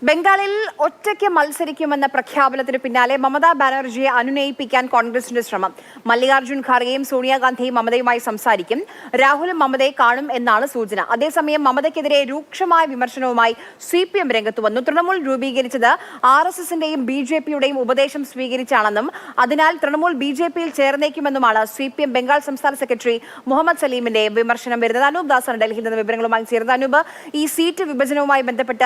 ബംഗാളിൽ ഒറ്റയ്ക്ക് മത്സരിക്കുമെന്ന പ്രഖ്യാപനത്തിന് പിന്നാലെ മമതാ ബാനർജിയെ അനുനയിപ്പിക്കാൻ കോൺഗ്രസിന്റെ ശ്രമം. മല്ലികാർജ്ജുൻ ഖാർഗെയും സോണിയാഗാന്ധിയും മമതയുമായി സംസാരിക്കും. രാഹുലും മമതയെ കാണും എന്നാണ് സൂചന. അതേസമയം മമതയ്ക്കെതിരെ രൂക്ഷമായ വിമർശനവുമായി CPM രംഗത്ത് വന്നു. തൃണമൂൽ രൂപീകരിച്ചത് RSSന്റെയും BJPയുടെയും ഉപദേശം സ്വീകരിച്ചാണെന്നും അതിനാൽ തൃണമൂൽ BJPയിൽ ചേർന്നേക്കുമെന്നുമാണ് CPM ബംഗാൾ സംസ്ഥാന സെക്രട്ടറി മുഹമ്മദ് സലീമിന്റെ വിമർശനം വരുന്നത്. അനൂപ് ദാസാണ് ഡൽഹിയിൽ നിന്ന് വിവരങ്ങളുമായി ചേർന്നത്. അനൂപ്, ഈ സീറ്റ് വിഭജനവുമായി ബന്ധപ്പെട്ട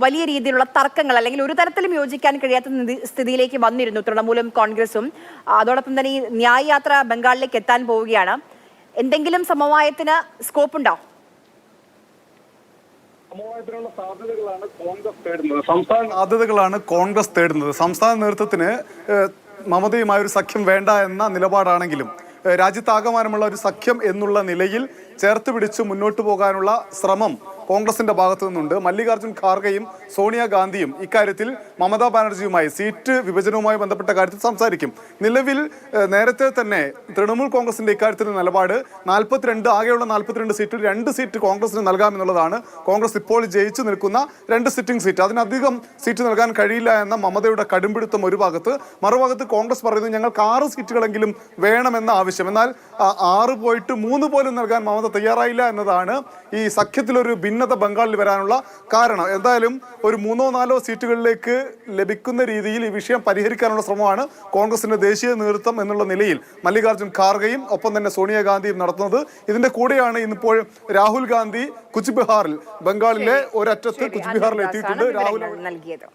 വലിയ രീതിയിലുള്ള തർക്കങ്ങൾ അല്ലെങ്കിൽ ഒരു തരത്തിലും യോജിക്കാൻ കഴിയാത്ത സ്ഥിതിയിലേക്ക് വന്നിരുന്നു തൃണമൂലും കോൺഗ്രസും. അതോടൊപ്പം തന്നെ ഈ ന്യായ് യാത്ര ബംഗാളിലേക്ക് എത്താൻ പോവുകയാണ്. എന്തെങ്കിലും സമവായത്തിന് സ്കോപ്പ് ഉണ്ടോ? സാധ്യതകളാണ് കോൺഗ്രസ് തേടുന്നത്. സംസ്ഥാന നേതൃത്വത്തിന് മമതയുമായ ഒരു സഖ്യം വേണ്ട എന്ന നിലപാടാണെങ്കിലും രാജ്യത്താകമാനമുള്ള ഒരു സഖ്യം എന്നുള്ള നിലയിൽ ചേർത്ത് പിടിച്ച് മുന്നോട്ട് പോകാനുള്ള ശ്രമം കോൺഗ്രസിന്റെ ഭാഗത്തു നിന്നുണ്ട്. മല്ലികാർജ്ജുൻ ഖാർഗെയും സോണിയാഗാന്ധിയും ഇക്കാര്യത്തിൽ മമതാ ബാനർജിയുമായി സീറ്റ് വിഭജനവുമായി ബന്ധപ്പെട്ട കാര്യത്തിൽ സംസാരിക്കും. നിലവിൽ നേരത്തെ തന്നെ തൃണമൂൽ കോൺഗ്രസിന്റെ ഇക്കാര്യത്തിൽ നിലപാട് 42 ആകെയുള്ള 42 സീറ്റിൽ 2 സീറ്റ് കോൺഗ്രസിന് നൽകാമെന്നുള്ളതാണ്. കോൺഗ്രസ് ഇപ്പോൾ ജയിച്ചു നിൽക്കുന്ന 2 സിറ്റിംഗ് സീറ്റ്, അതിനധികം സീറ്റ് നൽകാൻ കഴിയില്ല എന്ന മമതയുടെ കടുംപിടുത്തം ഒരു ഭാഗത്ത്. മറുഭാഗത്ത് കോൺഗ്രസ് പറയുന്നത് ഞങ്ങൾക്ക് 6 സീറ്റുകളെങ്കിലും വേണമെന്ന ആവശ്യം. എന്നാൽ 6 പോയിട്ട് 3 പോലും നൽകാൻ മമത തയ്യാറായില്ല എന്നതാണ് ഈ സഖ്യത്തിലൊരു ഭിന്നത ബംഗാളിൽ വരാനുള്ള കാരണം. എന്തായാലും ഒരു 3-4 സീറ്റുകളിലേക്ക് ലഭിക്കുന്ന രീതിയിൽ ഈ വിഷയം പരിഹരിക്കാനുള്ള ശ്രമമാണ് കോൺഗ്രസിന്റെ ദേശീയ നേതൃത്വം എന്നുള്ള നിലയിൽ മല്ലികാർജ്ജുൻ ഖാർഗെയും ഒപ്പം തന്നെ സോണിയാഗാന്ധിയും നടത്തുന്നത്. ഇതിന്റെ കൂടെയാണ് ഇന്നിപ്പോൾ രാഹുൽ ഗാന്ധി കുച്ച്ബിഹാറിൽ, ബംഗാളിലെ ഒരറ്റത്ത് കുച്ച്ബിഹാറിൽ എത്തിയിട്ടുണ്ട്. രാഹുൽ നൽകിയത്.